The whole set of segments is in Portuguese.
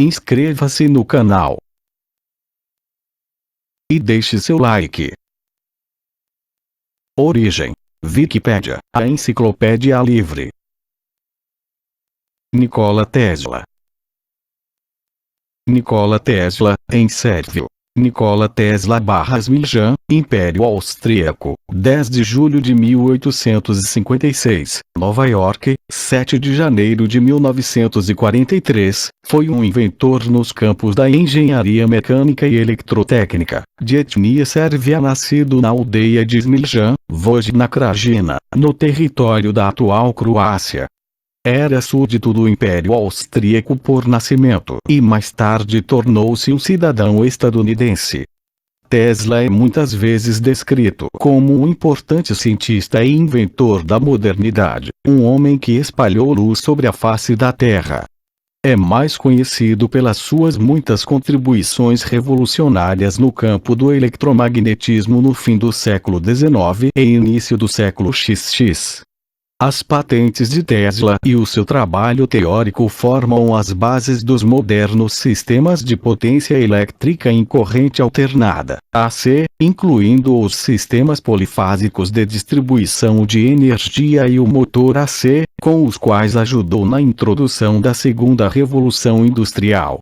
Inscreva-se no canal e deixe seu like. Origem: Wikipédia, a enciclopédia livre. Nikola Tesla. Nikola Tesla, em sérvio. Nikola Tesla /Smiljan, Império Austríaco, 10 de julho de 1856, Nova York, 7 de janeiro de 1943, foi um inventor nos campos da engenharia mecânica e eletrotécnica, de etnia sérvia nascido na aldeia de Smiljan, Vojna Krajina, no território da atual Croácia. Era súdito do Império Austríaco por nascimento e mais tarde tornou-se um cidadão estadunidense. Tesla é muitas vezes descrito como um importante cientista e inventor da modernidade, um homem que espalhou luz sobre a face da Terra. É mais conhecido pelas suas muitas contribuições revolucionárias no campo do eletromagnetismo no fim do século XIX e início do século XX. As patentes de Tesla e o seu trabalho teórico formam as bases dos modernos sistemas de potência elétrica em corrente alternada, AC, incluindo os sistemas polifásicos de distribuição de energia e o motor AC, com os quais ajudou na introdução da segunda revolução industrial.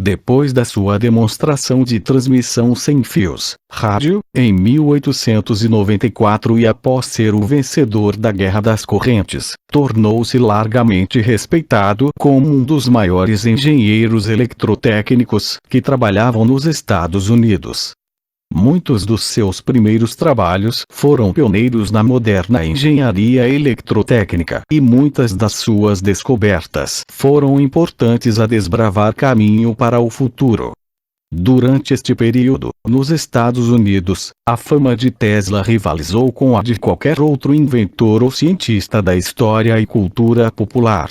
Depois da sua demonstração de transmissão sem fios, rádio, em 1894 e após ser o vencedor da Guerra das Correntes, tornou-se largamente respeitado como um dos maiores engenheiros eletrotécnicos que trabalhavam nos Estados Unidos. Muitos dos seus primeiros trabalhos foram pioneiros na moderna engenharia eletrotécnica e muitas das suas descobertas foram importantes a desbravar caminho para o futuro. Durante este período, nos Estados Unidos, a fama de Tesla rivalizou com a de qualquer outro inventor ou cientista da história e cultura popular,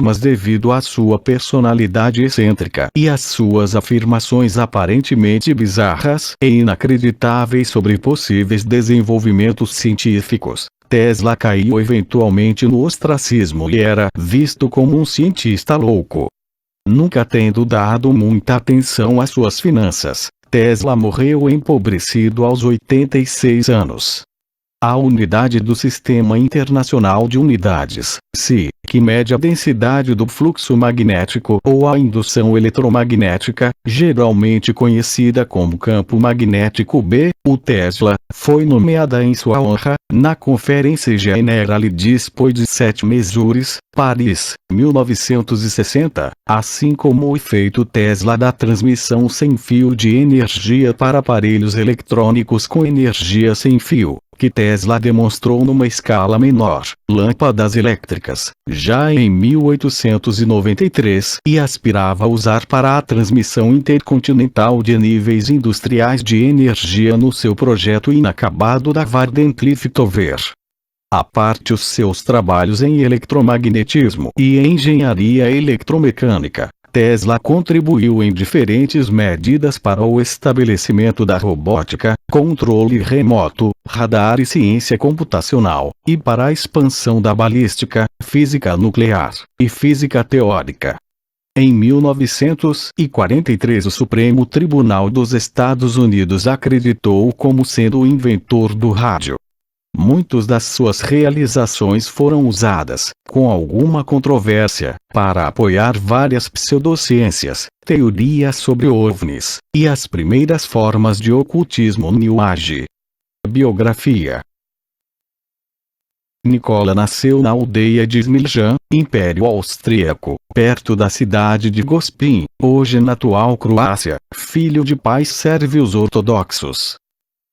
mas devido à sua personalidade excêntrica e às suas afirmações aparentemente bizarras e inacreditáveis sobre possíveis desenvolvimentos científicos, Tesla caiu eventualmente no ostracismo e era visto como um cientista louco. Nunca tendo dado muita atenção às suas finanças, Tesla morreu empobrecido aos 86 anos. A unidade do Sistema Internacional de Unidades, SI, que mede a densidade do fluxo magnético ou a indução eletromagnética, geralmente conhecida como campo magnético B, o Tesla, foi nomeada em sua honra, na Conferência Generale des Poids et Mesures, Paris, 1960, assim como o efeito Tesla da transmissão sem fio de energia para aparelhos eletrônicos com energia sem fio, que Tesla demonstrou numa escala menor, lâmpadas elétricas, já em 1893 e aspirava a usar para a transmissão intercontinental de níveis industriais de energia no seu projeto inacabado da Wardenclyffe-Tover. À parte os seus trabalhos em eletromagnetismo e engenharia eletromecânica, Tesla contribuiu em diferentes medidas para o estabelecimento da robótica, controle remoto, radar e ciência computacional, e para a expansão da balística, física nuclear e física teórica. Em 1943 o Supremo Tribunal dos Estados Unidos acreditou-o como sendo o inventor do rádio. Muitas das suas realizações foram usadas, com alguma controvérsia, para apoiar várias pseudociências, teorias sobre OVNIs, e as primeiras formas de ocultismo New Age. Biografia: Nikola nasceu na aldeia de Smiljan, Império Austríaco, perto da cidade de Gospin, hoje na atual Croácia, filho de pais sérvios ortodoxos.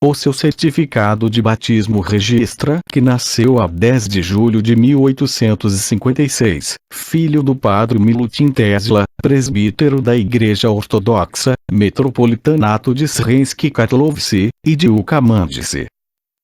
O seu certificado de batismo registra que nasceu a 10 de julho de 1856, filho do padre Milutin Tesla, presbítero da Igreja Ortodoxa, metropolitanato de Sremski-Karlovci, e de Ukamandice.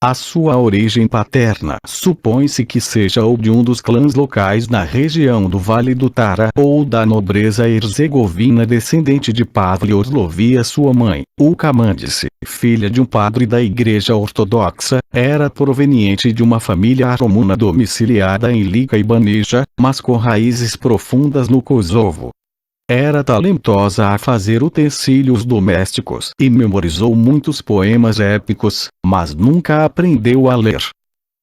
A sua origem paterna supõe-se que seja ou de um dos clãs locais na região do Vale do Tara ou da nobreza herzegovina descendente de Pavle Orlovia. Sua mãe, Ukamandice, filha de um padre da Igreja Ortodoxa, era proveniente de uma família romuna domiciliada em Lica e Banija, mas com raízes profundas no Kosovo. Era talentosa a fazer utensílios domésticos e memorizou muitos poemas épicos, mas nunca aprendeu a ler.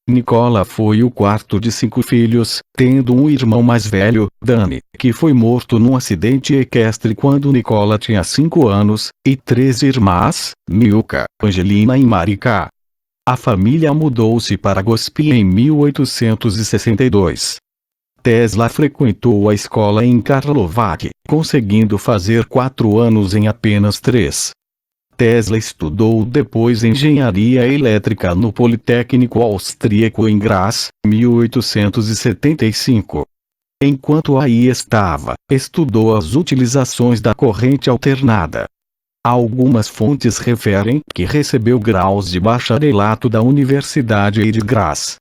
Nikola foi o quarto de 5 filhos, tendo um irmão mais velho, Dani, que foi morto num acidente equestre quando Nikola tinha 5 anos, e 3 irmãs, Milka, Angelina e Marika. A família mudou-se para Gospié em 1862. Tesla frequentou a escola em Karlovac, conseguindo fazer 4 anos em apenas 3. Tesla estudou depois engenharia elétrica no Politécnico Austríaco em Graz, 1875. Enquanto aí estava, estudou as utilizações da corrente alternada. Algumas fontes referem que recebeu graus de bacharelato da Universidade de Graz.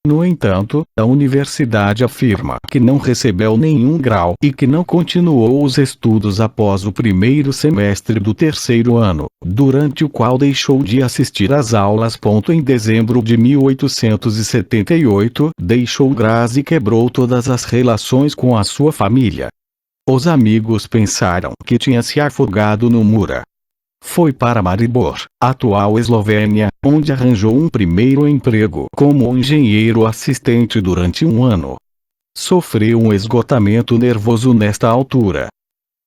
No entanto, a universidade afirma que não recebeu nenhum grau e que não continuou os estudos após o primeiro semestre do 3º ano, durante o qual deixou de assistir às aulas. Em dezembro de 1878, deixou Graz e quebrou todas as relações com a sua família. Os amigos pensaram que tinha se afogado no Mura. Foi para Maribor, atual Eslovênia, onde arranjou um primeiro emprego como engenheiro assistente durante 1 ano. Sofreu um esgotamento nervoso nesta altura.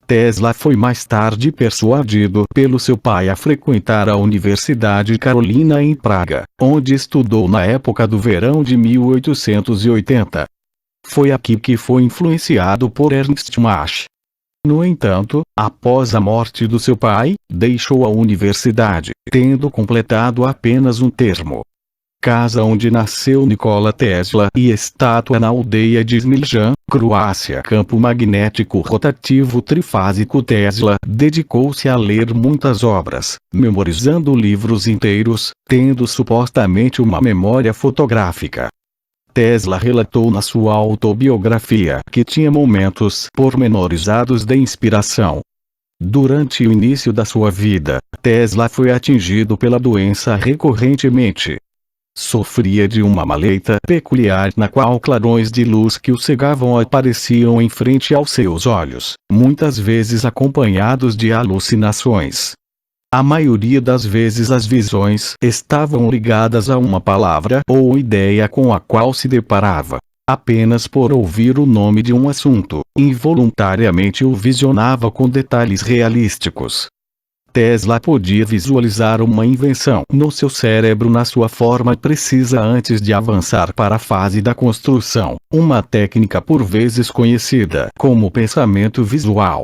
Tesla foi mais tarde persuadido pelo seu pai a frequentar a Universidade Carolina em Praga, onde estudou na época do verão de 1880. Foi aqui que foi influenciado por Ernst Mach. No entanto, após a morte do seu pai, deixou a universidade, tendo completado apenas um termo. Casa onde nasceu Nikola Tesla e estátua na aldeia de Smiljan, Croácia. Campo magnético rotativo trifásico. Tesla dedicou-se a ler muitas obras, memorizando livros inteiros, tendo supostamente uma memória fotográfica. Tesla relatou na sua autobiografia que tinha momentos pormenorizados de inspiração. Durante o início da sua vida, Tesla foi atingido pela doença recorrentemente. Sofria de uma maleita peculiar na qual clarões de luz que o cegavam apareciam em frente aos seus olhos, muitas vezes acompanhados de alucinações. A maioria das vezes as visões estavam ligadas a uma palavra ou ideia com a qual se deparava. Apenas por ouvir o nome de um assunto, involuntariamente o visionava com detalhes realísticos. Tesla podia visualizar uma invenção no seu cérebro na sua forma precisa antes de avançar para a fase da construção, uma técnica por vezes conhecida como pensamento visual.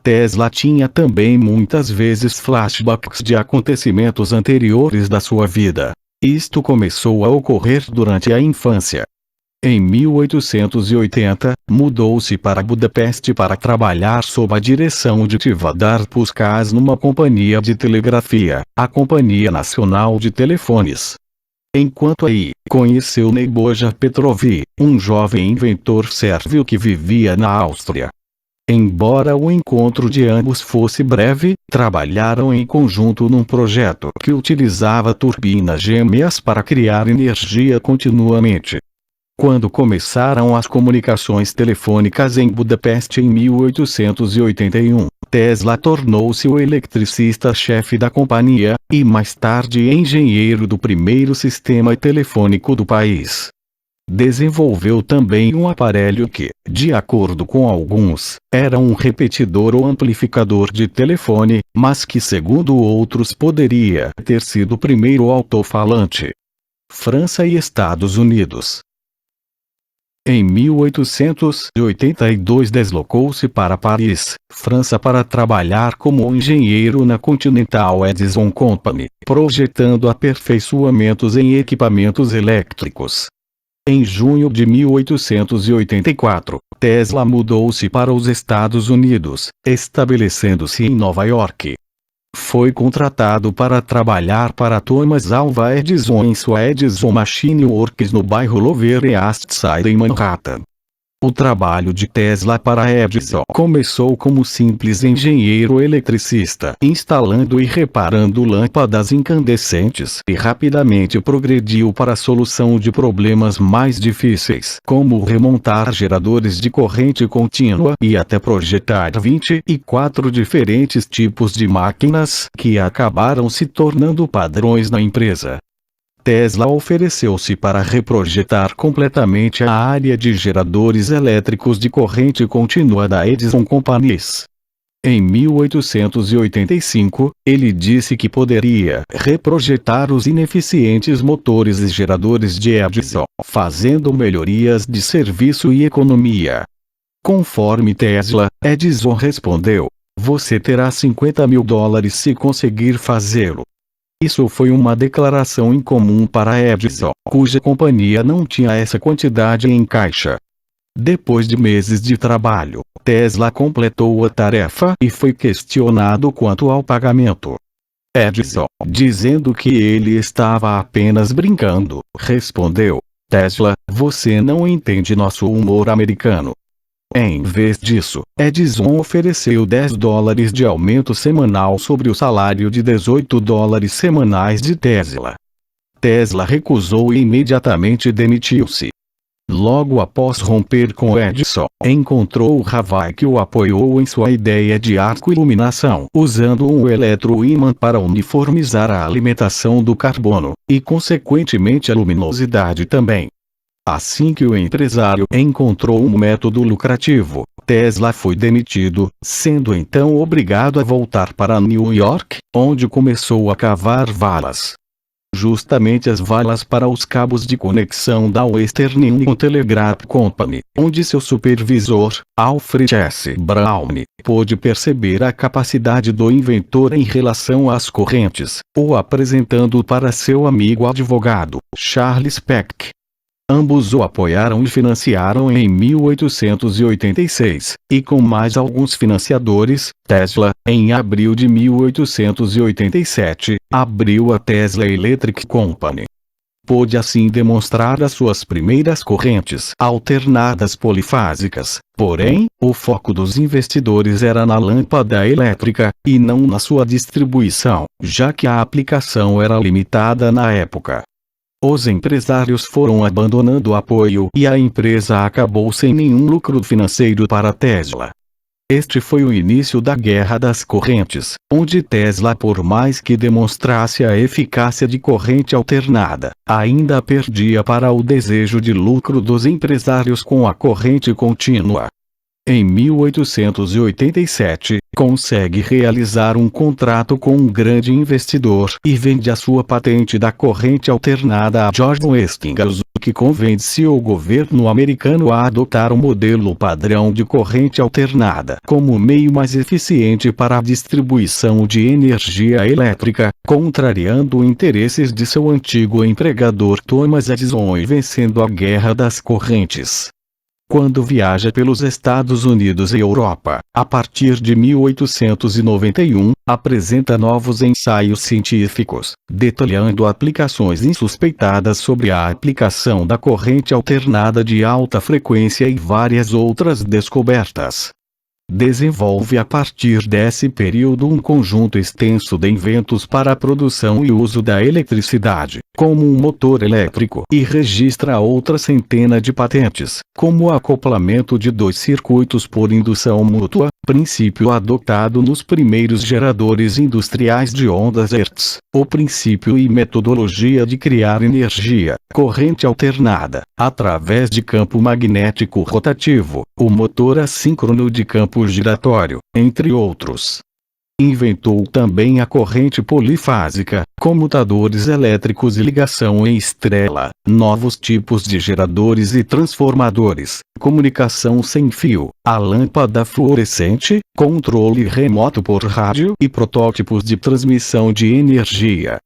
Tesla tinha também muitas vezes flashbacks de acontecimentos anteriores da sua vida. Isto começou a ocorrer durante a infância. Em 1880, mudou-se para Budapeste para trabalhar sob a direção de Tivadar Puskás numa companhia de telegrafia, a Companhia Nacional de Telefones. Enquanto aí, conheceu Nebojša Petrović, um jovem inventor sérvio que vivia na Áustria. Embora o encontro de ambos fosse breve, trabalharam em conjunto num projeto que utilizava turbinas gêmeas para criar energia continuamente. Quando começaram as comunicações telefônicas em Budapeste em 1881, Tesla tornou-se o eletricista-chefe da companhia, e mais tarde engenheiro do primeiro sistema telefônico do país. Desenvolveu também um aparelho que, de acordo com alguns, era um repetidor ou amplificador de telefone, mas que segundo outros poderia ter sido o primeiro alto-falante. França e Estados Unidos. Em 1882 deslocou-se para Paris, França para trabalhar como engenheiro na Continental Edison Company, projetando aperfeiçoamentos em equipamentos elétricos. Em junho de 1884, Tesla mudou-se para os Estados Unidos, estabelecendo-se em Nova York. Foi contratado para trabalhar para Thomas Alva Edison em sua Edison Machine Works no bairro Lower East Side em Manhattan. O trabalho de Tesla para Edison começou como simples engenheiro eletricista, instalando e reparando lâmpadas incandescentes, e rapidamente progrediu para a solução de problemas mais difíceis, como remontar geradores de corrente contínua e até projetar 24 diferentes tipos de máquinas, que acabaram se tornando padrões na empresa. Tesla ofereceu-se para reprojetar completamente a área de geradores elétricos de corrente contínua da Edison Companies. Em 1885, ele disse que poderia reprojetar os ineficientes motores e geradores de Edison, fazendo melhorias de serviço e economia. Conforme Tesla, Edison respondeu: "Você terá $50.000 se conseguir fazê-lo." Isso foi uma declaração incomum para Edison, cuja companhia não tinha essa quantidade em caixa. Depois de meses de trabalho, Tesla completou a tarefa e foi questionado quanto ao pagamento. Edison, dizendo que ele estava apenas brincando, respondeu: "Tesla, você não entende nosso humor americano." Em vez disso, Edison ofereceu $10 de aumento semanal sobre o salário de $18 semanais de Tesla. Tesla recusou e imediatamente demitiu-se. Logo após romper com Edison, encontrou Havai, que o apoiou em sua ideia de arco-iluminação, usando um eletroímã para uniformizar a alimentação do carbono, e consequentemente a luminosidade também. Assim que o empresário encontrou um método lucrativo, Tesla foi demitido, sendo então obrigado a voltar para New York, onde começou a cavar valas. Justamente as valas para os cabos de conexão da Western Union Telegraph Company, onde seu supervisor, Alfred S. Brown, pôde perceber a capacidade do inventor em relação às correntes, o apresentando para seu amigo advogado, Charles Peck. Ambos o apoiaram e financiaram em 1886, e com mais alguns financiadores, Tesla, em abril de 1887, abriu a Tesla Electric Company. Pôde assim demonstrar as suas primeiras correntes alternadas polifásicas, porém, o foco dos investidores era na lâmpada elétrica, e não na sua distribuição, já que a aplicação era limitada na época. Os empresários foram abandonando o apoio e a empresa acabou sem nenhum lucro financeiro para Tesla. Este foi o início da Guerra das Correntes, onde Tesla, por mais que demonstrasse a eficácia de corrente alternada, ainda perdia para o desejo de lucro dos empresários com a corrente contínua. Em 1887, consegue realizar um contrato com um grande investidor e vende a sua patente da corrente alternada a George Westinghouse, que convence o governo americano a adotar um modelo padrão de corrente alternada como meio mais eficiente para a distribuição de energia elétrica, contrariando interesses de seu antigo empregador Thomas Edison e vencendo a Guerra das Correntes. Quando viaja pelos Estados Unidos e Europa, a partir de 1891, apresenta novos ensaios científicos, detalhando aplicações insuspeitadas sobre a aplicação da corrente alternada de alta frequência e várias outras descobertas. Desenvolve a partir desse período um conjunto extenso de inventos para a produção e uso da eletricidade, como um motor elétrico, e registra outra centena de patentes, como o acoplamento de dois circuitos por indução mútua, princípio adotado nos primeiros geradores industriais de ondas Hertz, o princípio e metodologia de criar energia, corrente alternada, através de campo magnético rotativo, o motor assíncrono de campo giratório, entre outros. Inventou também a corrente polifásica, comutadores elétricos e ligação em estrela, novos tipos de geradores e transformadores, comunicação sem fio, a lâmpada fluorescente, controle remoto por rádio e protótipos de transmissão de energia.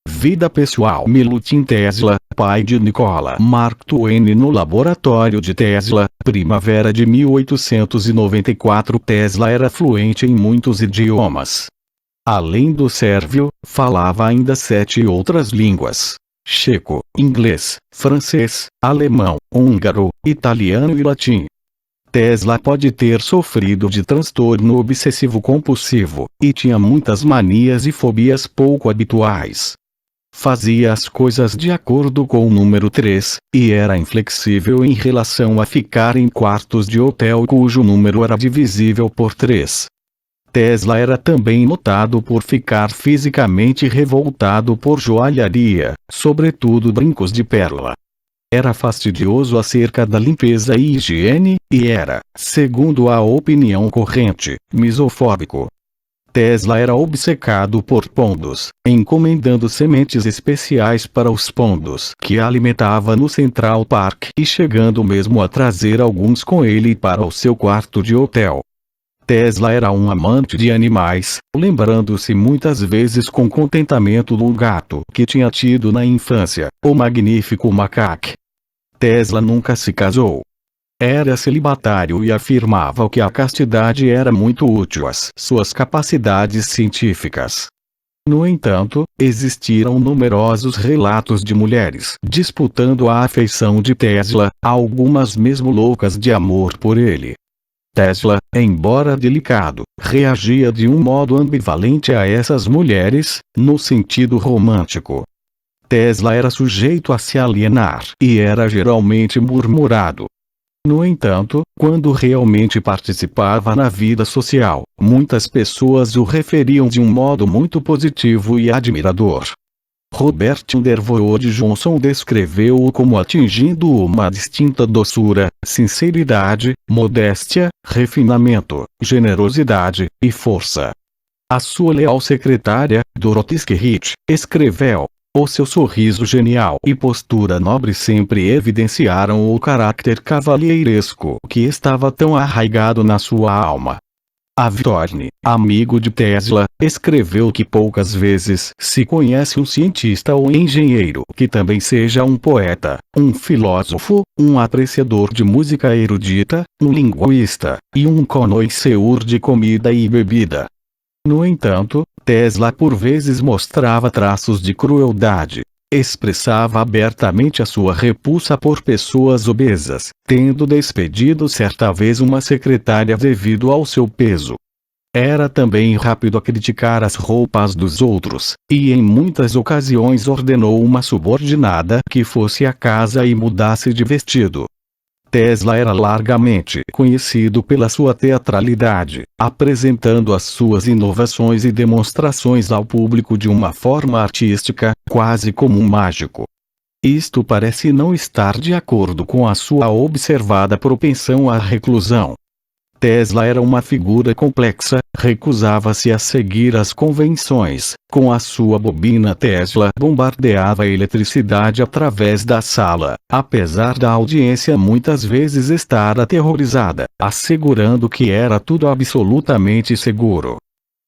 Vida pessoal. Milutin Tesla, pai de Nikola Mark Twain no laboratório de Tesla, primavera de 1894. Tesla era fluente em muitos idiomas. Além do sérvio, falava ainda 7 outras línguas: checo, inglês, francês, alemão, húngaro, italiano e latim. Tesla pode ter sofrido de transtorno obsessivo-compulsivo, e tinha muitas manias e fobias pouco habituais. Fazia as coisas de acordo com o número 3, e era inflexível em relação a ficar em quartos de hotel cujo número era divisível por 3. Tesla era também notado por ficar fisicamente revoltado por joalharia, sobretudo brincos de pérola. Era fastidioso acerca da limpeza e higiene, e era, segundo a opinião corrente, misofóbico. Tesla era obcecado por pombos, encomendando sementes especiais para os pombos que alimentava no Central Park e chegando mesmo a trazer alguns com ele para o seu quarto de hotel. Tesla era um amante de animais, lembrando-se muitas vezes com contentamento do gato que tinha tido na infância, o magnífico macaque. Tesla nunca se casou. Era celibatário e afirmava que a castidade era muito útil às suas capacidades científicas. No entanto, existiram numerosos relatos de mulheres disputando a afeição de Tesla, algumas mesmo loucas de amor por ele. Tesla, embora delicado, reagia de um modo ambivalente a essas mulheres, no sentido romântico. Tesla era sujeito a se alienar e era geralmente murmurado. No entanto, quando realmente participava na vida social, muitas pessoas o referiam de um modo muito positivo e admirador. Robert Underwood Johnson descreveu-o como atingindo uma distinta doçura, sinceridade, modéstia, refinamento, generosidade e força. A sua leal secretária, Dorothy Skerritt, escreveu: o seu sorriso genial e postura nobre sempre evidenciaram o caráter cavalheiresco que estava tão arraigado na sua alma. Avitorne, amigo de Tesla, escreveu que poucas vezes se conhece um cientista ou engenheiro que também seja um poeta, um filósofo, um apreciador de música erudita, um linguista, e um connoisseur de comida e bebida. No entanto, Tesla por vezes mostrava traços de crueldade. Expressava abertamente a sua repulsa por pessoas obesas, tendo despedido certa vez uma secretária devido ao seu peso. Era também rápido a criticar as roupas dos outros, e em muitas ocasiões ordenou uma subordinada que fosse à casa e mudasse de vestido. Tesla era largamente conhecido pela sua teatralidade, apresentando as suas inovações e demonstrações ao público de uma forma artística, quase como um mágico. Isto parece não estar de acordo com a sua observada propensão à reclusão. Tesla era uma figura complexa, recusava-se a seguir as convenções. Com a sua bobina Tesla bombardeava a eletricidade através da sala, apesar da audiência muitas vezes estar aterrorizada, assegurando que era tudo absolutamente seguro.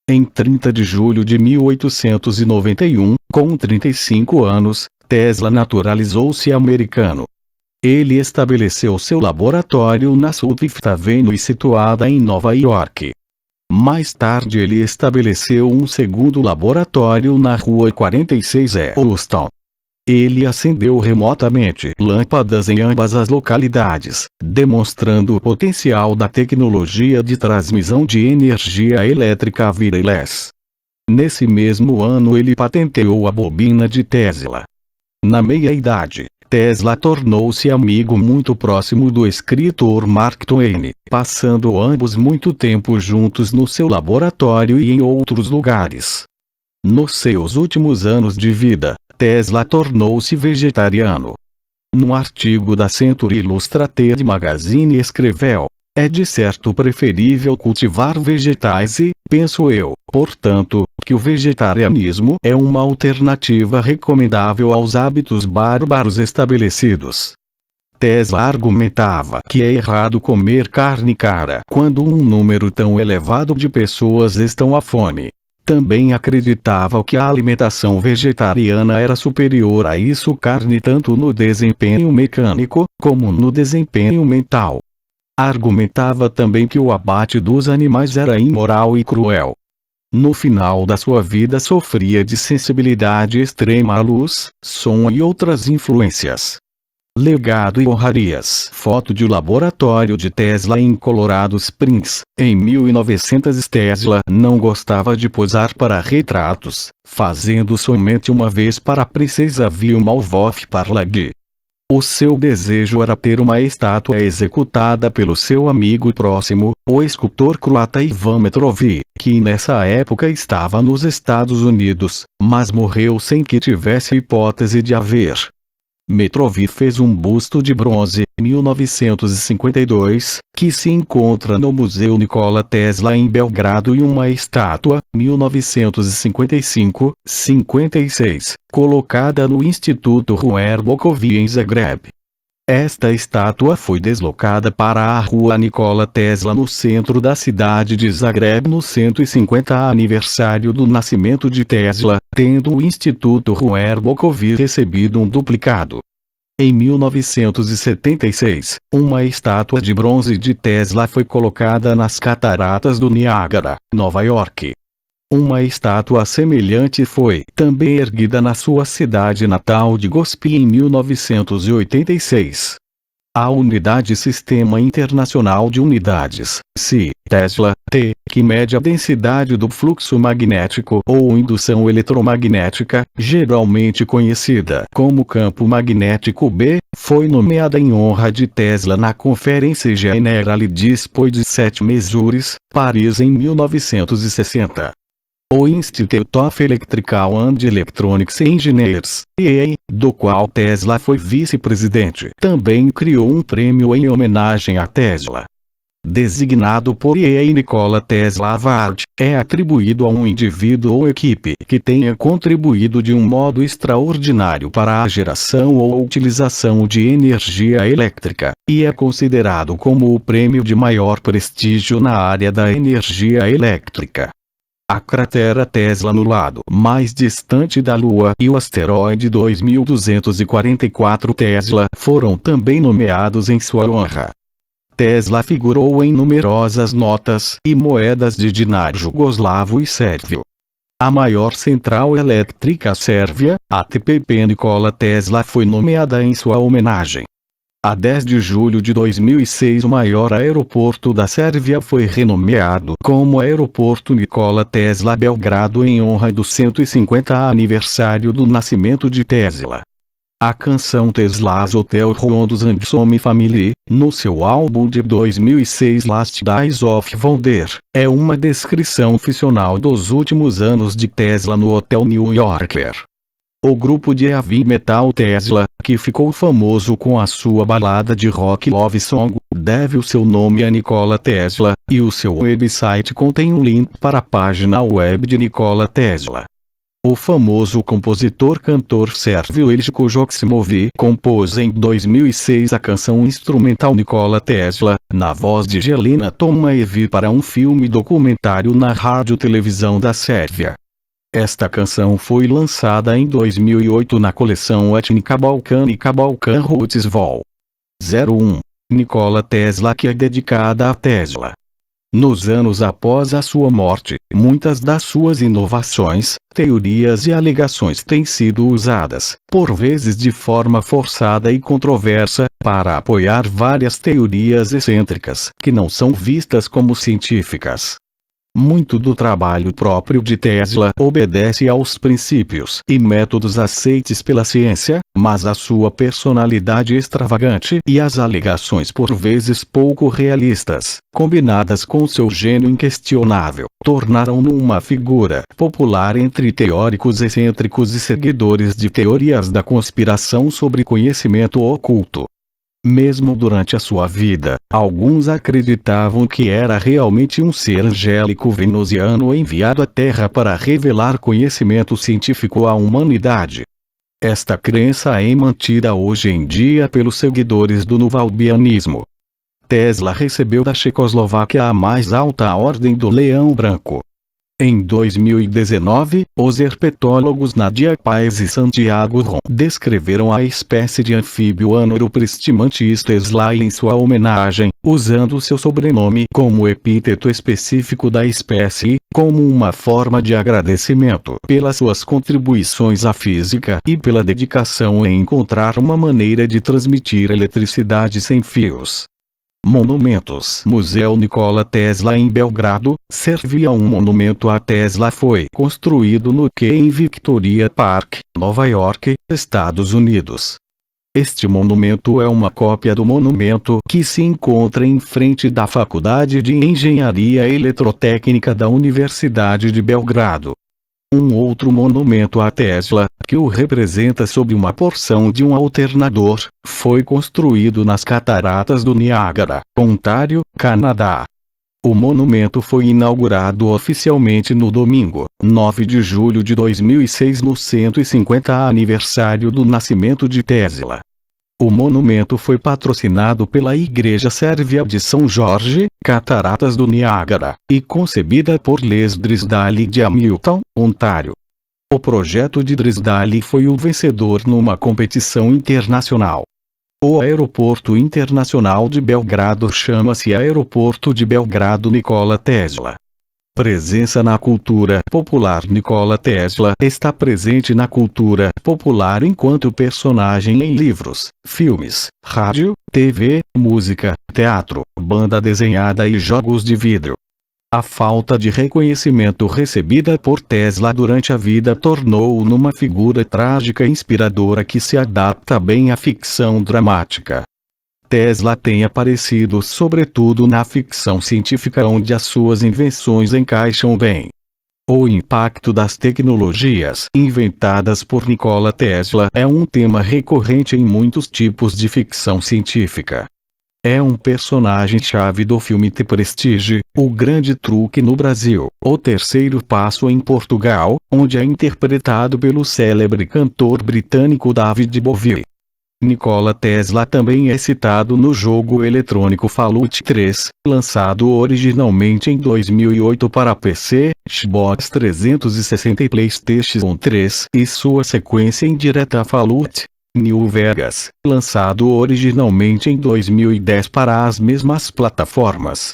Em 30 de julho de 1891, com 35 anos, Tesla naturalizou-se americano. Ele estabeleceu seu laboratório na South Fifth Avenue situada em Nova York. Mais tarde ele estabeleceu um segundo laboratório na Rua 46 E. Houston. Ele acendeu remotamente lâmpadas em ambas as localidades, demonstrando o potencial da tecnologia de transmissão de energia elétrica wireless. Nesse mesmo ano ele patenteou a bobina de Tesla. Na meia-idade, Tesla tornou-se amigo muito próximo do escritor Mark Twain, passando ambos muito tempo juntos no seu laboratório e em outros lugares. Nos seus últimos anos de vida, Tesla tornou-se vegetariano. Num artigo da Century Illustrated Magazine escreveu: é de certo preferível cultivar vegetais e, penso eu, portanto, que o vegetarianismo é uma alternativa recomendável aos hábitos bárbaros estabelecidos. Tesla argumentava que é errado comer carne cara quando um número tão elevado de pessoas estão à fome. Também acreditava que a alimentação vegetariana era superior a isso carne tanto no desempenho mecânico, como no desempenho mental. Argumentava também que o abate dos animais era imoral e cruel. No final da sua vida sofria de sensibilidade extrema à luz, som e outras influências. Legado e honrarias. Foto de laboratório de Tesla em Colorado Springs. Em 1900 Tesla não gostava de posar para retratos, fazendo somente uma vez para a princesa Vilma Wolf Parlague. O seu desejo era ter uma estátua executada pelo seu amigo próximo, o escultor croata Ivan Metrov, que nessa época estava nos Estados Unidos, mas morreu sem que tivesse hipótese de haver. Metrov fez um busto de bronze, 1952, que se encontra no Museu Nikola Tesla em Belgrado, e uma estátua, 1955-56, colocada no Instituto Ruer Bokovi em Zagreb. Esta estátua foi deslocada para a Rua Nikola Tesla no centro da cidade de Zagreb no 150 aniversário do nascimento de Tesla, tendo o Instituto Ruer Bokovi recebido um duplicado. Em 1976, uma estátua de bronze de Tesla foi colocada nas Cataratas do Niágara, Nova York. Uma estátua semelhante foi também erguida na sua cidade natal de Gospié em 1986. A Unidade Sistema Internacional de Unidades, SI, Tesla, T, que mede a densidade do fluxo magnético ou indução eletromagnética, geralmente conhecida como campo magnético B, foi nomeada em honra de Tesla na Conferência Generale des Poids Mesures, Paris em 1960. O Institute of Electrical and Electronics Engineers, EA, do qual Tesla foi vice-presidente, também criou um prêmio em homenagem a Tesla. Designado por EA Nikola Tesla Award, é atribuído a um indivíduo ou equipe que tenha contribuído de um modo extraordinário para a geração ou utilização de energia elétrica, e é considerado como o prêmio de maior prestígio na área da energia elétrica. A cratera Tesla no lado mais distante da Lua e o asteroide 2244 Tesla foram também nomeados em sua honra. Tesla figurou em numerosas notas e moedas de dinar jugoslavo e sérvio. A maior central elétrica sérvia, a TPP Nikola Tesla, foi nomeada em sua homenagem. A 10 de julho de 2006, o maior aeroporto da Sérvia foi renomeado como Aeroporto Nikola Tesla Belgrado em honra do 150 aniversário do nascimento de Tesla. A canção Tesla's Hotel Round and Some Family, no seu álbum de 2006 Last Days of Wonder, é uma descrição ficcional dos últimos anos de Tesla no Hotel New Yorker. O grupo de heavy metal Tesla, que ficou famoso com a sua balada de rock Love Song, deve o seu nome a Nikola Tesla, e o seu website contém um link para a página web de Nikola Tesla. O famoso compositor-cantor sérvio Ilko Joksimović compôs em 2006 a canção instrumental Nikola Tesla, na voz de Jelena Tomajević, para um filme documentário na rádio-televisão da Sérvia. Esta canção foi lançada em 2008 na coleção Étnica Balcânica Balkan Roots Vol. 01. Nikola Tesla, que é dedicada a Tesla. Nos anos após a sua morte, muitas das suas inovações, teorias e alegações têm sido usadas, por vezes de forma forçada e controversa, para apoiar várias teorias excêntricas que não são vistas como científicas. Muito do trabalho próprio de Tesla obedece aos princípios e métodos aceites pela ciência, mas a sua personalidade extravagante e as alegações por vezes pouco realistas, combinadas com seu gênio inquestionável, tornaram-no uma figura popular entre teóricos excêntricos e seguidores de teorias da conspiração sobre conhecimento oculto. Mesmo durante a sua vida, alguns acreditavam que era realmente um ser angélico venusiano enviado à Terra para revelar conhecimento científico à humanidade. Esta crença é mantida hoje em dia pelos seguidores do novalbianismo. Tesla recebeu da Checoslováquia a mais alta ordem do Leão Branco. Em 2019, os herpetólogos Nadia Paes e Santiago Ron descreveram a espécie de anfíbio Anuropristimantis teslai em sua homenagem, usando seu sobrenome como epíteto específico da espécie, como uma forma de agradecimento pelas suas contribuições à física e pela dedicação em encontrar uma maneira de transmitir eletricidade sem fios. Monumentos. Museu Nikola Tesla em Belgrado, Sérvia. Um monumento a Tesla foi construído no que em Victoria Park, Nova York, Estados Unidos. Este monumento é uma cópia do monumento que se encontra em frente da Faculdade de Engenharia Eletrotécnica da Universidade de Belgrado. Um outro monumento a Tesla, que o representa sob uma porção de um alternador, foi construído nas Cataratas do Niágara, Ontário, Canadá. O monumento foi inaugurado oficialmente no domingo, 9 de julho de 2006, no 150º aniversário do nascimento de Tesla. O monumento foi patrocinado pela Igreja Sérvia de São Jorge, Cataratas do Niágara, e concebida por Les Drisdale de Hamilton, Ontário. O projeto de Drisdale foi o vencedor numa competição internacional. O Aeroporto Internacional de Belgrado chama-se Aeroporto de Belgrado Nikola Tesla. Presença na cultura popular. Nikola Tesla está presente na cultura popular enquanto personagem em livros, filmes, rádio, TV, música, teatro, banda desenhada e jogos de vídeo. A falta de reconhecimento recebida por Tesla durante a vida tornou-o numa figura trágica e inspiradora que se adapta bem à ficção dramática. Tesla tem aparecido sobretudo na ficção científica, onde as suas invenções encaixam bem. O impacto das tecnologias inventadas por Nikola Tesla é um tema recorrente em muitos tipos de ficção científica. É um personagem-chave do filme The Prestige, O Grande Truque no Brasil, O Terceiro Passo em Portugal, onde é interpretado pelo célebre cantor britânico David Bowie. Nikola Tesla também é citado no jogo eletrônico Fallout 3, lançado originalmente em 2008 para PC, Xbox 360 e PlayStation 3, e sua sequência indireta Fallout New Vegas, lançado originalmente em 2010 para as mesmas plataformas.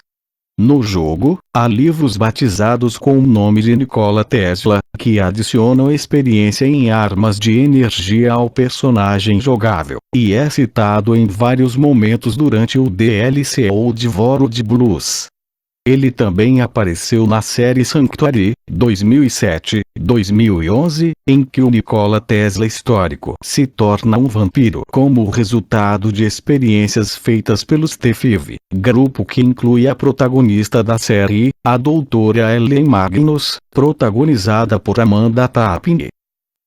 No jogo, há livros batizados com o nome de Nikola Tesla, que adicionam experiência em armas de energia ao personagem jogável, e é citado em vários momentos durante o DLC Old World Blues. Ele também apareceu na série Sanctuary, 2007-2011, em que o Nikola Tesla histórico se torna um vampiro como resultado de experiências feitas pelos The5, grupo que inclui a protagonista da série, a doutora Ellen Magnus, protagonizada por Amanda Tapping.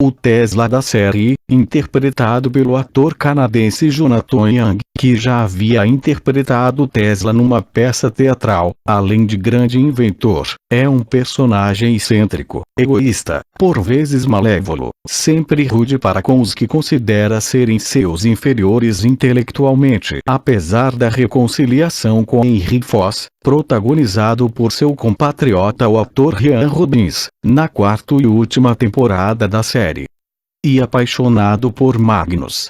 O Tesla da série, interpretado pelo ator canadense Jonathan Young, que já havia interpretado Tesla numa peça teatral, além de grande inventor, é um personagem excêntrico, egoísta, por vezes malévolo, sempre rude para com os que considera serem seus inferiores intelectualmente. Apesar da reconciliação com Henry Foss, protagonizado por seu compatriota o ator Ryan Robbins, na quarta e última temporada da série. E apaixonado por Magnus,